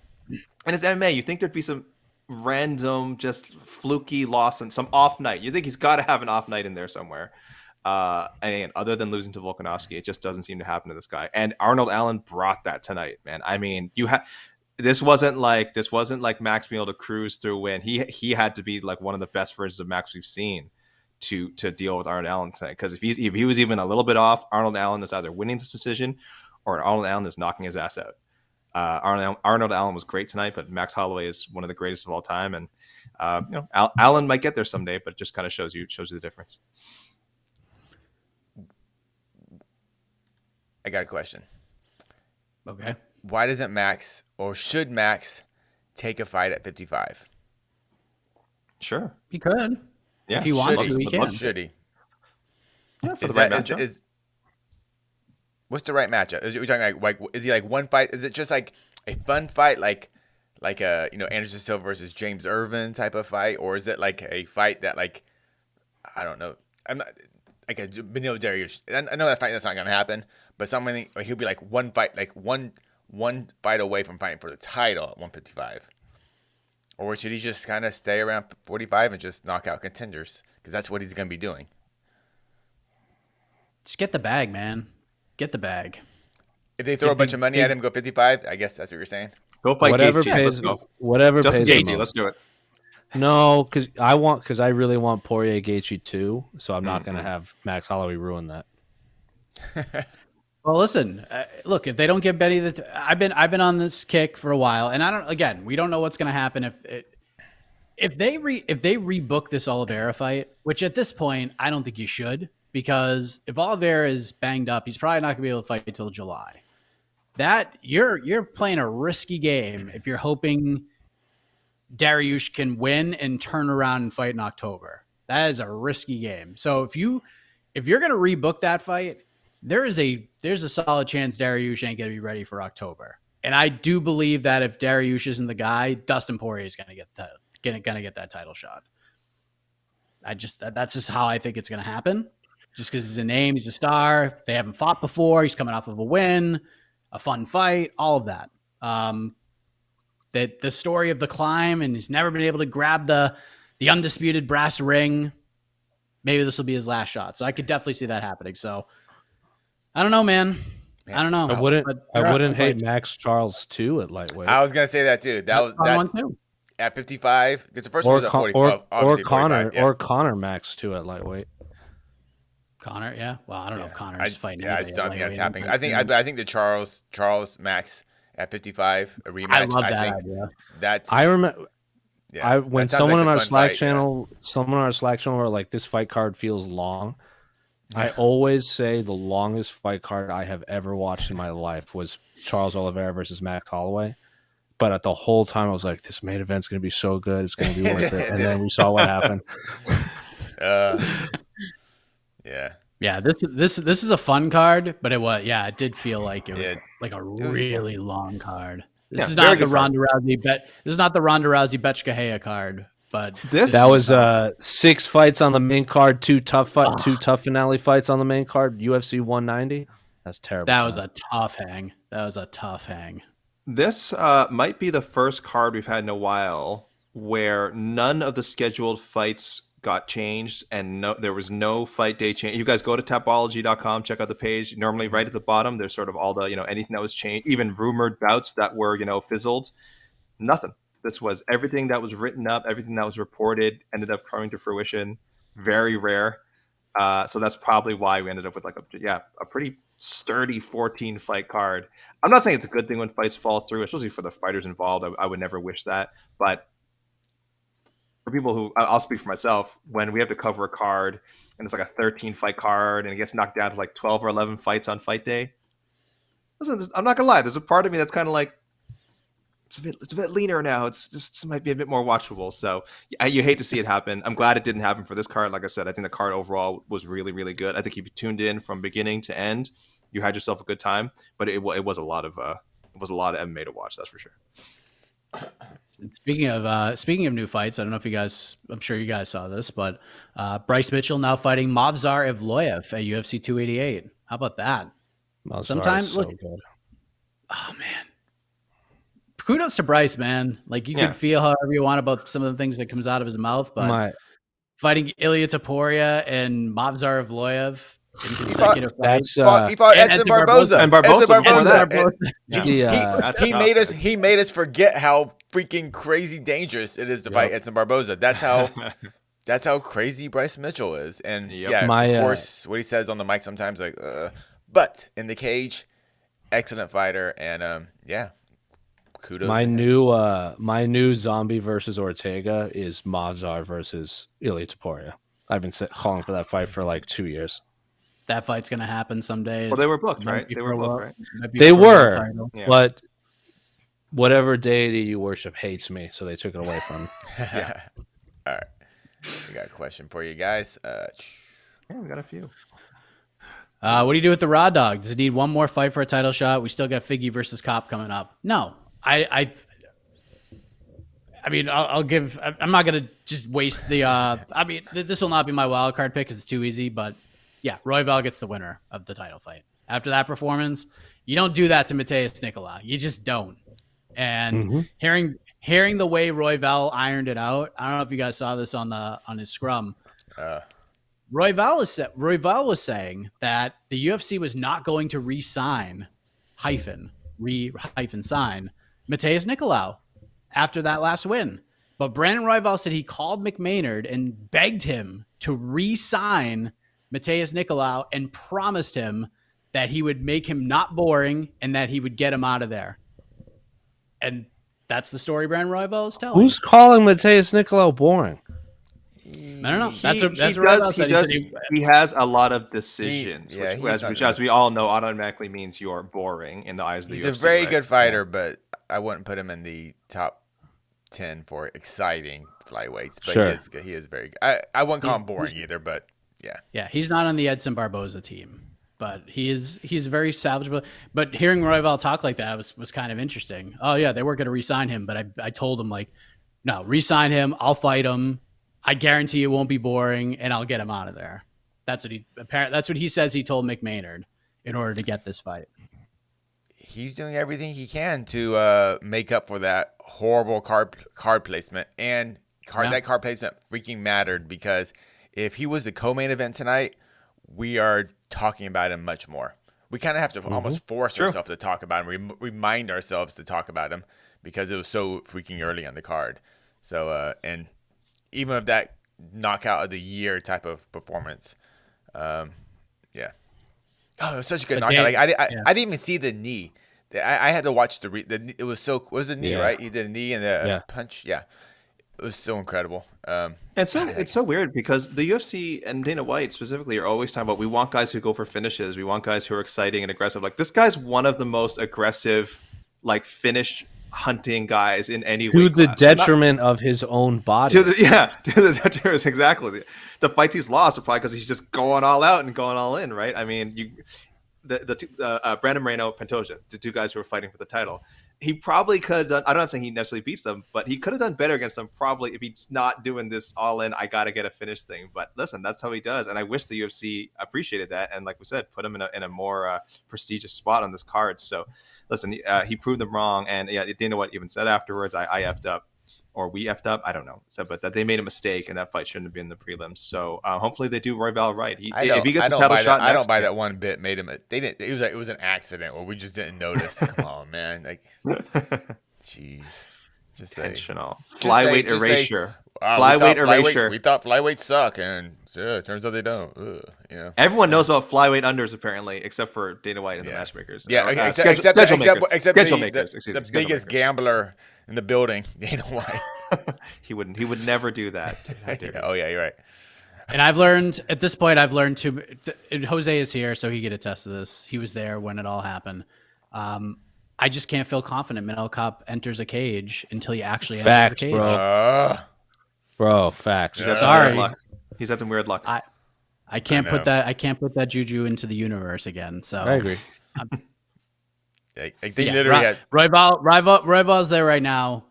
And it's MMA. You think there'd be some random, just fluky loss and some off night. You think he's got to have an off night in there somewhere. And again, other than losing to Volkanovski, it just doesn't seem to happen to this guy. And Arnold Allen brought that tonight, man. I mean, this wasn't like Max being able to cruise through a win. He had to be like one of the best versions of Max we've seen to deal with Arnold Allen tonight. Because if he was even a little bit off, Arnold Allen is either winning this decision or Arnold Allen is knocking his ass out. Arnold Allen was great tonight, but Max Holloway is one of the greatest of all time, and Allen might get there someday, but it just kind of shows you the difference. I got a question. Okay. Why doesn't Max, or should Max, take a fight at 55? Sure, he could. Yeah, if he wants to, he Should can. Should he? Yeah, for the right matchup. What's the right matchup? Is we talking like is he like one fight? Is it just like a fun fight, like a Anderson Silva versus James Irvin type of fight, or is it like a fight that like I don't know? I'm not like a Benil Dariush. I know that fight that's not gonna happen, but something like he'll be like one fight, like one fight away from fighting for the title at 155. Or should he just kind of stay around 45 and just knock out contenders? Because that's what he's gonna be doing. Just get the bag, man. Get the bag. If they throw a bunch of money at him, go 55. I guess that's what you're saying. Go fight Whatever Gaethje. pays. Let's go. Whatever Justin pays. Gaethje. Let's do it. No, because I really want Poirier Gaethje too. So I'm not going to have Max Holloway ruin that. Well, listen. Look, if they don't get Betty, I've been on this kick for a while, and we don't know what's going to happen if they rebook this Oliveira fight, which at this point I don't think you should. Because if Oliveira is banged up, he's probably not going to be able to fight until July. That you're playing a risky game if you're hoping Dariush can win and turn around and fight in October. That is a risky game. So if you're going to rebook that fight, there's a solid chance Dariush ain't going to be ready for October. And I do believe that if Dariush isn't the guy, Dustin Poirier is going to get that title shot. That's just how I think it's going to happen. Just because he's a name, he's a star. They haven't fought before. He's coming off of a win, a fun fight, all of that. The story of the climb, and he's never been able to grab the undisputed brass ring. Maybe this will be his last shot. So I could definitely see that happening. So I don't know, man. I don't know. I wouldn't hate Max Charles too at lightweight. I was gonna say that too. That's one too. At 55. Because the first one was at 45. Or Connor Max too at lightweight. Connor, yeah. Well, I don't know if Connor's fighting. Yeah, I just don't think that's happening. I think the Charles Max at 55 a rematch. I love that idea. I remember. Yeah, when someone on our Slack channel, were like, "This fight card feels long." I always say the longest fight card I have ever watched in my life was Charles Oliveira versus Max Holloway. But at the whole time, I was like, "This main event's going to be so good; it's going to be worth it." And then we saw what happened. Yeah. This is a fun card, but it did feel like it was like a really long card. This is not the Ronda Rousey Betchkahea card, but that was 6 fights on the main card, 2 tough finale fights on the main card, UFC 190. That's terrible. That was a tough hang. This might be the first card we've had in a while where none of the scheduled fights got changed and there was no fight day change. You guys go to Tapology.com, check out the page. Normally right at the bottom, there's sort of all the, anything that was changed, even rumored bouts that were, fizzled. Nothing. This was everything that was written up, everything that was reported ended up coming to fruition. Very rare. So that's probably why we ended up with a pretty sturdy 14 fight card. I'm not saying it's a good thing when fights fall through, especially for the fighters involved. I would never wish that, but for people who, I'll speak for myself, when we have to cover a card and it's like a 13 fight card and it gets knocked down to like 12 or 11 fights on fight day. Listen, I'm not gonna lie. There's a part of me that's kind of like, it's a bit leaner now. It might be a bit more watchable. So you hate to see it happen. I'm glad it didn't happen for this card. Like I said, I think the card overall was really, really good. I think if you tuned in from beginning to end, you had yourself a good time. But it was a lot of MMA to watch. That's for sure. Speaking of new fights, I don't know if you guys, I'm sure you guys saw this, but Bryce Mitchell now fighting Movsar Evloev at UFC 288. How about that? Sometimes look, good. Oh man, kudos to Bryce, man. Like you can feel however you want about some of the things that comes out of his mouth, but fighting Ilya Taporia and Movsar Evloev in consecutive fights. He fought Edson Barboza. And Barboza. He made us forget how freaking crazy dangerous it is to fight Edson Barboza. That's how crazy Bryce Mitchell is. And of course, what he says on the mic sometimes, like, but in the cage, excellent fighter. And kudos. My new zombie versus Ortega is Movsar versus Ilya Taporia. I've been calling for that fight for like 2 years. That fight's going to happen someday. Well, they were booked, right? They were booked, right? They were, but whatever deity you worship hates me, so they took it away from me. All right. We got a question for you guys. We got a few. What do you do with the Raw Dog? Does it need one more fight for a title shot? We still got Figgy versus Cop coming up. No, I mean, I'll give. I'm not gonna just waste the. I mean, this will not be my wild card pick because it's too easy. But yeah, Royval gets the winner of the title fight. After that performance, you don't do that to Mateus Nicolau. You just don't. And hearing the way Royval ironed it out, I don't know if you guys saw this on his scrum. Royval was saying that the UFC was not going to re-sign sign Mateus Nicolau after that last win. But Brandon Royval said he called McMaynard and begged him to re-sign Mateus Nicolau and promised him that he would make him not boring and that he would get him out of there. And that's the story Brandon Royval is telling. Who's calling Mateus Nicolau boring? I don't know. That's what Royval said. He has a lot of decisions, which as we all know, automatically means you're boring in the eyes of the UFC. He's a very good fighter, but I wouldn't put him in the top 10 for exciting flyweights. But he is very good. I wouldn't call him boring either, but yeah. Yeah, he's not on the Edson Barboza team, but he's very salvageable. But hearing Royval talk like that was kind of interesting. Oh yeah, they weren't going to re-sign him, but I told him like, no, re-sign him. I'll fight him. I guarantee it won't be boring, and I'll get him out of there. That's what he says he told McMaynard in order to get this fight. He's doing everything he can to make up for that horrible card placement, and that card placement freaking mattered because if he was the co-main event tonight, we are talking about him much more. We kind of have to almost force ourselves to talk about him, remind ourselves to talk about him because it was so freaking early on the card. So and even with that knockout of the year type of performance, Oh, it was such a good knockout. I didn't even see the knee. I had to watch it was the knee, right? He did a knee and a punch. Yeah. It was so incredible. It's so weird because the UFC and Dana White specifically are always talking about we want guys who go for finishes. We want guys who are exciting and aggressive. Like this guy's one of the most aggressive, like finish hunting guys in any way. To the detriment of his own body. To the detriment, exactly. The fights he's lost are probably because he's just going all out and going all in, right? I mean, Brandon Moreno, Pantoja, the two guys who were fighting for the title. He probably could have done, I'm not saying he necessarily beats them, but he could have done better against them probably if he's not doing this all in, I got to get a finish thing. But listen, that's how he does. And I wish the UFC appreciated that. And like we said, put him in a more prestigious spot on this card. So listen, he proved them wrong. And Dana White even said afterwards, I effed up. Or we effed up, I don't know. So, but that they made a mistake and that fight shouldn't have been in the prelims. So hopefully they do Royval right. If he gets a title shot, I don't buy that one bit. Made him. They didn't. It was an accident, or we just didn't notice. Come on, man. Like, jeez, just intentional flyweight erasure. We thought flyweights suck, and it turns out they don't. Everyone knows about flyweight unders apparently, except for Dana White and the matchmakers. Yeah, except the biggest gambler in the building, Dana White. He would never do that. Oh yeah, you're right. And I've learned at this point, and Jose is here, so he can attest to this. He was there when it all happened. I just can't feel confident Manel Cop enters a cage until he actually Facts, enters the cage. Bro, facts. He's had some Sorry. weird luck. He's had some weird luck. I can't I put know. that juju into the universe again. So I agree. They literally had. Royval's there right now.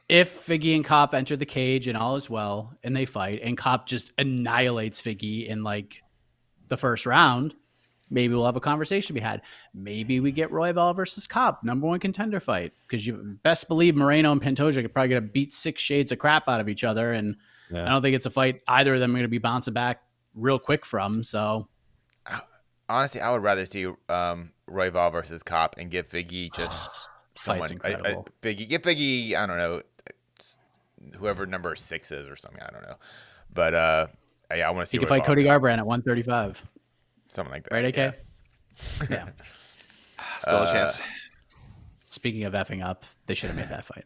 If Figgy and Cop enter the cage and all is well, and they fight, and Cop just annihilates Figgy in like the first round, maybe we'll have a conversation to be had. Maybe we get Royval versus Cop, #1 contender fight, because you best believe Moreno and Pantoja could probably get to beat 6 shades of crap out of each other, and I don't think it's a fight either of them are going to be bouncing back real quick from. So Honestly, I would rather see Royval versus Cop and give Figgy just someone. incredible. Give Figgy, I don't know, whoever number 6 is or something. I don't know, but I want to see. He could fight Cody Garbrandt at 135, something like that. right? AK. Yeah. Still a chance. Speaking of effing up, they should have made that fight.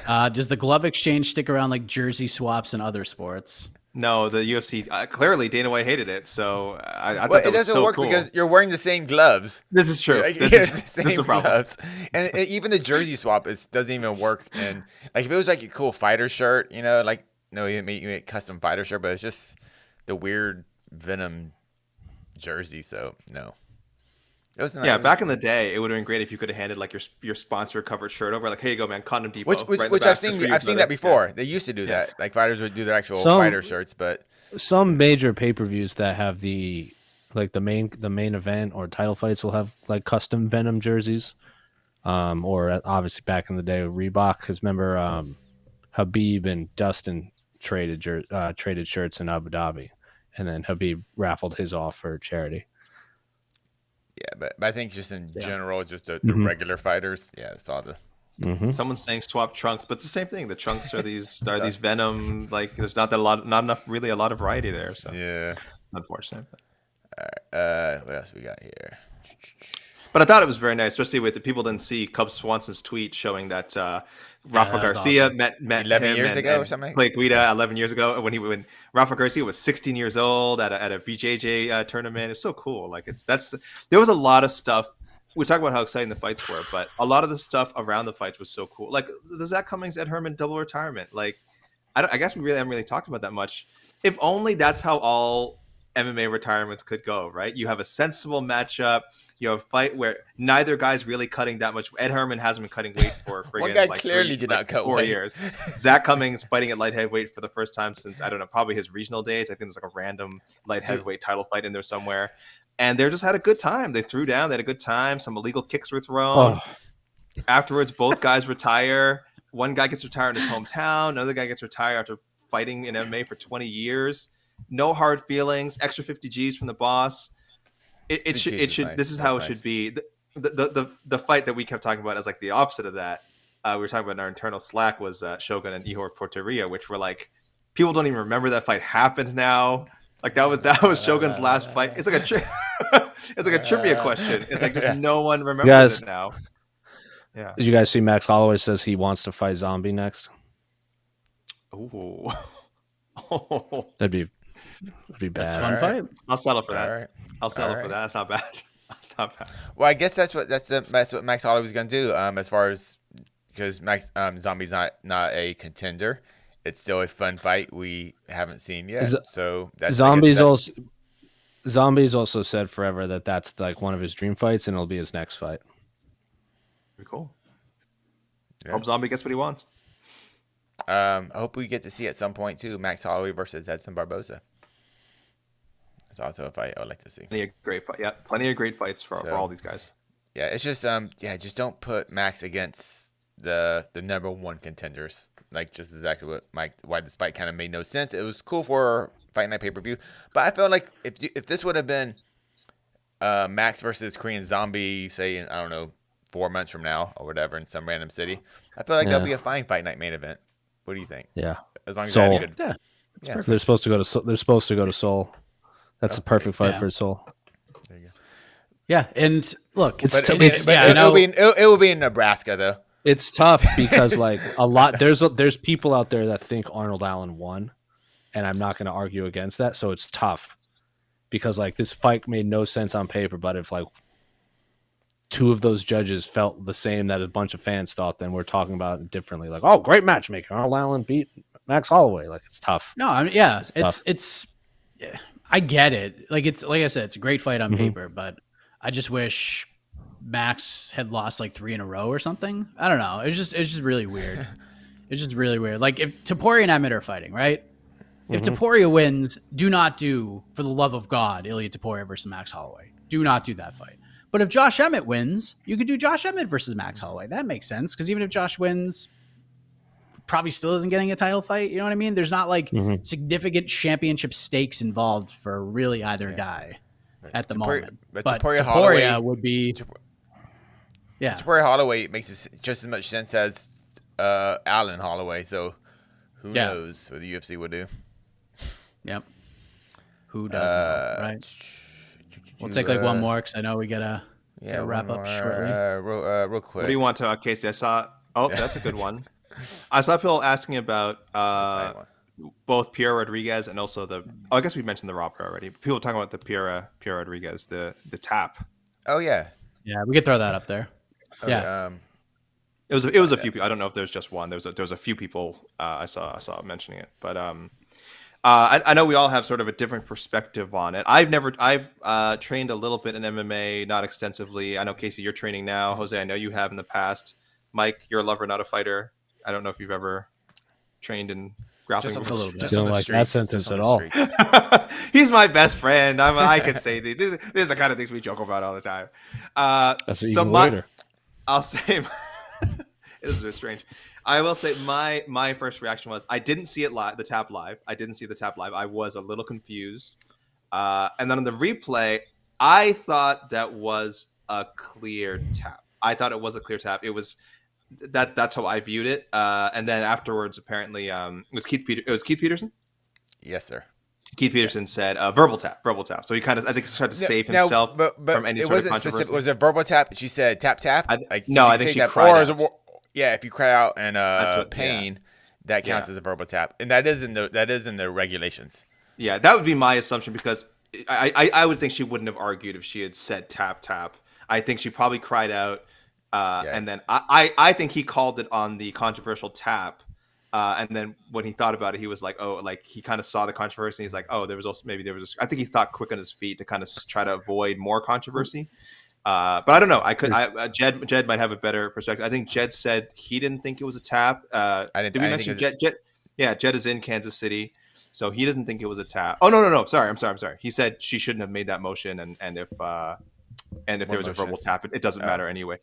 Yeah. Does the glove exchange stick around like jersey swaps in other sports? No, the UFC clearly Dana White hated it, so I thought Well, that it was doesn't so work cool. because you're wearing the same gloves. This is true. Like, This it's is the this is same a problem. gloves. And even the jersey swap doesn't even work. And like if it was like a cool fighter shirt, like no, you made custom fighter shirt, but it's just the weird Venom jersey. So no. It was Yeah, back in the day, it would have been great if you could have handed like your sponsor covered shirt over, like, here you go, man, Condom Depot. Which I've seen that before. They used to do that. Like fighters would do their actual fighter shirts, but some major pay-per-views that have the main event or title fights will have like custom Venom jerseys. Or obviously back in the day with Reebok, because remember Habib and Dustin traded shirts in Abu Dhabi, and then Habib raffled his off for charity. yeah, but I think just in general, just the regular fighters, I saw the. Someone's saying swap trunks, but it's the same thing. The trunks are these Venom, like there's not enough really a lot of variety there. So Yeah. unfortunate. What else we got here? But I thought it was very nice, especially with the people didn't see Cub Swanson's tweet showing that Rafa that was Garcia awesome. met 11 him years and, ago or and something? Clay Guida 11 years ago when Rafa Garcia was 16 years old at a BJJ tournament. It's so cool. Like there was a lot of stuff. We talk about how exciting the fights were, but a lot of the stuff around the fights was so cool. Like the Zach Cummings, Ed Herman double retirement. Like I guess we really haven't really talked about that much. If only that's how all MMA retirements could go, right? You have a sensible matchup. You have a fight where neither guy's really cutting that much. Ed Herman hasn't been cutting weight for One guy clearly did not cut 4 weight. years. Zach Cummings fighting at light heavyweight for the first time since, I don't know, probably his regional days. I think there's like a random light heavyweight title fight in there somewhere. And they just had a good time. They threw down. They had a good time. Some illegal kicks were thrown. Afterwards, both guys retire. One guy gets retired in his hometown. Another guy gets retired after fighting in MMA for 20 years. No hard feelings. Extra 50 G's from the boss. It should. Nice. This is how it should be. The fight that we kept talking about as like the opposite of that. We were talking about in our internal Slack was Shogun and Ihor Porteria, which were like people don't even remember that fight happened now. Like that was Shogun's last fight. It's like a trivia question. It's like just no one remembers it now. Yeah. Did you guys see Max Holloway says he wants to fight Zombie next? Ooh. That'd be bad. That's a fun fight. I'll settle for that. All right. I'll settle All for right. that. That's not bad. That's not bad. Well, I guess that's what Max Holloway was gonna do. As far as because Max Zombie's not a contender. It's still a fun fight we haven't seen yet. So that's Zombies also said forever that that's like one of his dream fights, and it'll be his next fight. Pretty cool. Yeah. Hope Zombie gets what he wants. I hope we get to see at some point too Max Holloway versus Edson Barboza. That's also a fight I would like to see. Plenty of great fight. Yeah, plenty of great fights for all these guys. Yeah, it's just just don't put Max against the number one contenders. Like just exactly why this fight kind of made no sense. It was cool for Fight Night pay-per-view, but I felt like if this would have been Max versus Korean Zombie, say I don't know 4 months from now or whatever in some random city, I feel like that'll be a fine Fight Night main event. What do you think? Yeah, as long as Seoul. they have a good. Yeah, they're supposed to go to Seoul. That's a perfect fight for Seoul. There you go. Yeah, and look, But it will be in Nebraska though. It's tough because like there's people out there that think Arnold Allen won, and I'm not going to argue against that. So it's tough because like this fight made no sense on paper, but if like two of those judges felt the same that a bunch of fans thought, then we're talking about it differently. Like, oh, great matchmaking. Arnold Allen beat Max Holloway. Like, it's tough. No, I mean, yeah, tough. it's I get it. Like I said, it's a great fight on Mhm. paper, but I just wish Max had lost like 3 in a row or something. I don't know. It's just really weird. It's just really weird. Like if Topuria and Emmett are fighting, right? If Topuria wins, do not do, for the love of God, Ilia Topuria versus Max Holloway. Do not do that fight. But if Josh Emmett wins, you could do Josh Emmett versus Max Holloway. That makes sense, because even if Josh wins, probably still isn't getting a title fight. You know what I mean? There's not like significant championship stakes involved for really either guy at the moment. But But Topuria Topuria Holloway would be, yeah. Topuria Holloway makes just as much sense as Allen Holloway. So who knows what the UFC would do? Yep. Who does know, right? We'll take like one more, because I know we gotta wrap up shortly. Real quick. What do you want to, Casey? I saw. Oh, that's a good one. I saw people asking about both Pierre Rodriguez and also the. Oh, I guess we mentioned the Robert already. People talking about the Pierre Rodriguez, the tap. Oh yeah. Yeah, we could throw that up there. Okay, Yeah. It was a few people. I don't know if there's just one. There was a few people I saw mentioning it, but I know we all have sort of a different perspective on it. I've trained a little bit in MMA, not extensively. I know, Casey, you're training now. Jose, I know you have in the past. Mike, you're a lover, not a fighter. I don't know if you've ever trained in grappling. Just a little bit. Don't like that sentence at all. He's my best friend. I can say these. These are the kind of things we joke about all the time. That's even later. I'll say this is a bit strange. I will say my first reaction was I didn't see it live, the tap live. I didn't see the tap live. I was a little confused. And then on the replay, I thought that was a clear tap. I thought it was a clear tap. It was that's how I viewed it. And then afterwards, apparently, it was Keith Peterson. Yes, sir. Keith Peterson said verbal tap. So he kind of, I think, tried to save himself from any sort of controversy. Specific. Was it verbal tap? She said tap. I think she cried out. Yeah, if you cry out and pain, that counts as a verbal tap, and that is in the regulations. Yeah, that would be my assumption, because I would think she wouldn't have argued if she had said tap. I think she probably cried out, and then I think he called it on the controversial tap, and then when he thought about it, he was like, oh, like he kind of saw the controversy, and he's like, oh, there was I think he thought quick on his feet to kind of try to avoid more controversy. But I don't know. Jed might have a better perspective. I think Jed said he didn't think it was a tap. Did we mention Jed? Jed is in Kansas City, so he doesn't think it was a tap. Oh no. Sorry. I'm sorry. He said she shouldn't have made that motion, and if there was a verbal tap, it doesn't matter anyway.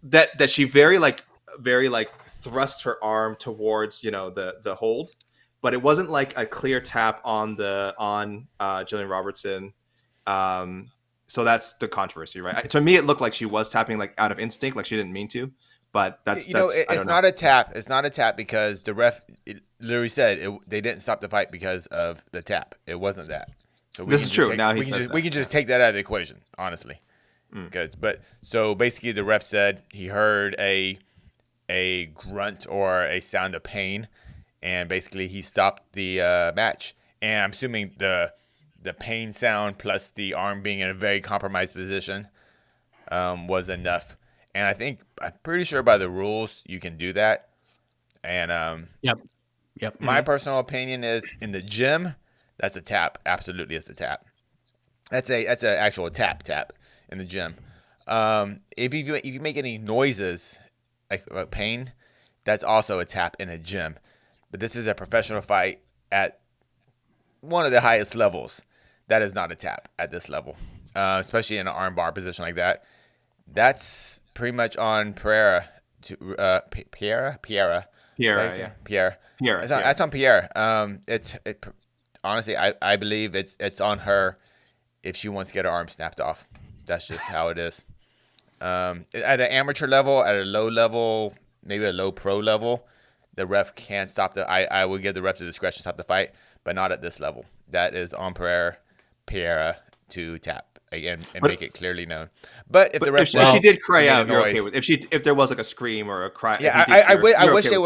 That she very thrust her arm towards the hold, but it wasn't like a clear tap on Jillian Robertson. So that's the controversy, right? To me, it looked like she was tapping like out of instinct, like she didn't mean to. But it's not a tap. It's not a tap because the ref literally said they didn't stop the fight because of the tap. It wasn't that. So this is true. We can just take that out of the equation, honestly. So basically, the ref said he heard a grunt or a sound of pain, and basically he stopped the match. And I'm assuming the pain sound plus the arm being in a very compromised position was enough. And I'm pretty sure by the rules you can do that. And Yep. My personal opinion is in the gym, that's a tap. Absolutely, it's a tap. That's an actual tap in the gym. If you make any noises like pain, that's also a tap in a gym. But this is a professional fight at one of the highest levels. That is not a tap at this level, especially in an arm bar position like that. That's pretty much on Pierre. Pierre. That's on Pierre. Honestly, I believe it's on her if she wants to get her arm snapped off. That's just how it is. At an amateur level, at a low level, maybe a low pro level, the ref can stop I will give the ref the discretion to stop the fight, but not at this level. That is on Pierre to tap again and make it clearly known. But if the ref she did cry out, you're okay with if there was like a scream or a cry. Yeah, I wish they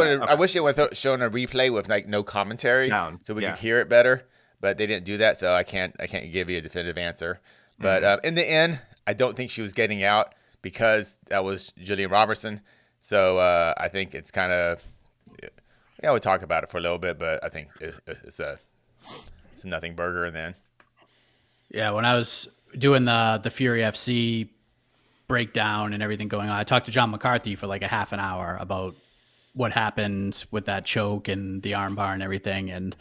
would have shown a replay with like no commentary so we could hear it better. But they didn't do that, so I can't give you a definitive answer. But in the end, I don't think she was getting out because that was Julian Robertson. So I think it's kind of, we'll talk about it for a little bit, but I think it's a nothing burger. And then, yeah, when I was doing the Fury FC breakdown and everything going on, I talked to John McCarthy for like a half an hour about what happened with that choke and the armbar and everything. And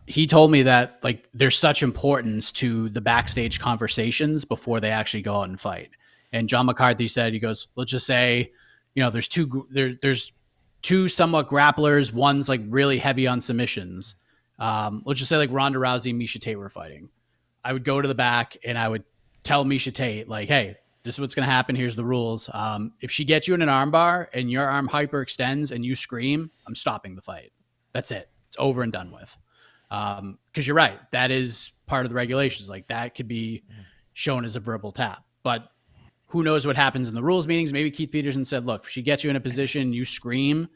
he told me that like there's such importance to the backstage conversations before they actually go out and fight. And John McCarthy said, he goes, let's just say, there's two somewhat grapplers. One's like really heavy on submissions. Let's just say like Ronda Rousey and Miesha Tate were fighting. I would go to the back and I would tell Miesha Tate like, hey, this is what's going to happen. Here's the rules. If she gets you in an armbar and your arm hyperextends and you scream, I'm stopping the fight. That's it. It's over and done with. Because you're right. That is part of the regulations. Like that could be shown as a verbal tap. But who knows what happens in the rules meetings? Maybe Keith Peterson said, look, if she gets you in a position, you scream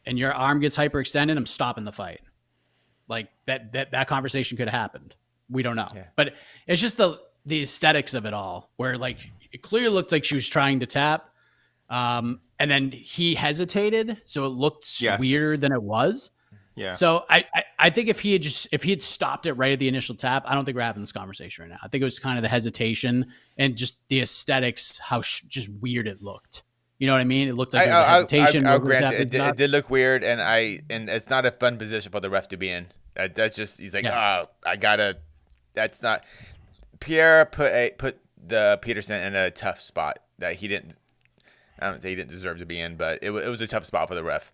and your arm gets hyperextended, I'm stopping the fight. Like that conversation could have happened. We don't know. Yeah. But it's just the aesthetics of it all, where like it clearly looked like she was trying to tap, and then he hesitated, so it looked weirder than it was. Yeah. So I think if he had stopped it right at the initial tap, I don't think we're having this conversation right now. I think it was kind of the hesitation and just the aesthetics, how just weird it looked. You know what I mean? It looked like there was a hesitation. I'll grant it did look weird, and it's not a fun position for the ref to be in. That's just, he's like, that's not. Pierre put the Peterson in a tough spot that he didn't. I don't say he didn't deserve to be in, but it was a tough spot for the ref.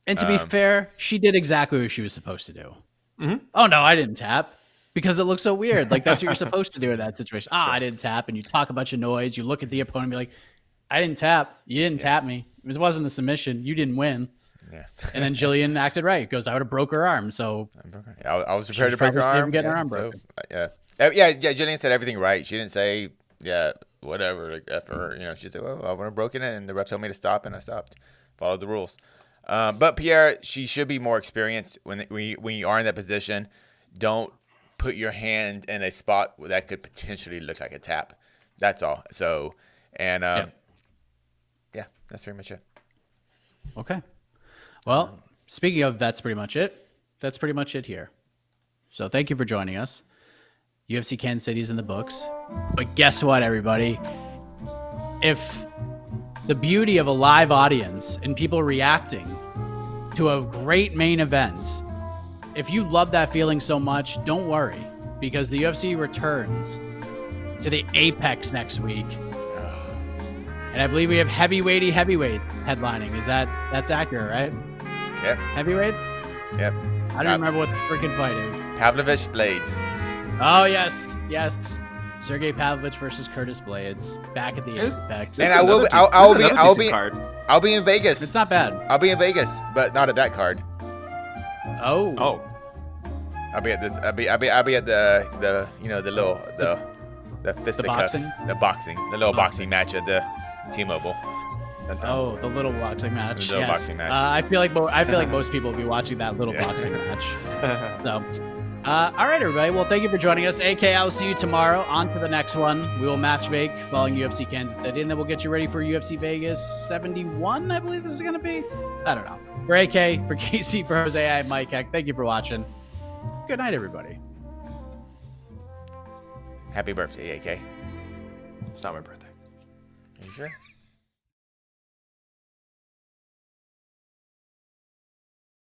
And to be fair, she did exactly what she was supposed to do. Mm-hmm. Oh no, I didn't tap because it looks so weird. Like that's what you're supposed to do in that situation. Sure. I didn't tap, and you talk a bunch of noise. You look at the opponent and be like, I didn't tap. You didn't tap me. It wasn't a submission. You didn't win. Yeah. And then Jillian acted right. He goes, I would have broke her arm. So I was prepared to break her arm. Getting her arm broken. So, yeah. Jillian said everything right. She didn't say, whatever, like, F her. She said, well, I would have broken it, and the ref told me to stop, and I stopped. Followed the rules. But Pierre, she should be more experienced when you are in that position. Don't put your hand in a spot where that could potentially look like a tap. That's all. So, and that's pretty much it. Okay. Well, speaking of that's pretty much it here. So thank you for joining us. UFC Kansas City is in the books. But guess what, everybody? If the beauty of a live audience and people reacting to a great main event, if you love that feeling so much, don't worry, because the UFC returns to the Apex next week. And I believe we have heavyweights headlining. That's accurate, right? Yep. Heavyweights? Yep. I don't remember what the freaking fight is. Pavlovich Blades. Oh, yes. Sergey Pavlovich versus Curtis Blades back at the Apex. And I'll be in Vegas. It's not bad. I'll be in Vegas, but not at that card. Oh. I'll be at this. I'll be at the fisticuffs, the little boxing match at the T-Mobile. Oh, the little boxing match. I feel like most people will be watching that little boxing match. So. All right, everybody. Well, thank you for joining us. AK, I'll see you tomorrow. On to the next one. We will matchmake following UFC Kansas City, and then we'll get you ready for UFC Vegas 71, I believe this is going to be. I don't know. For AK, for Casey, for Jose, I'm Mike Heck. Thank you for watching. Good night, everybody. Happy birthday, AK. It's not my birthday. Are you sure?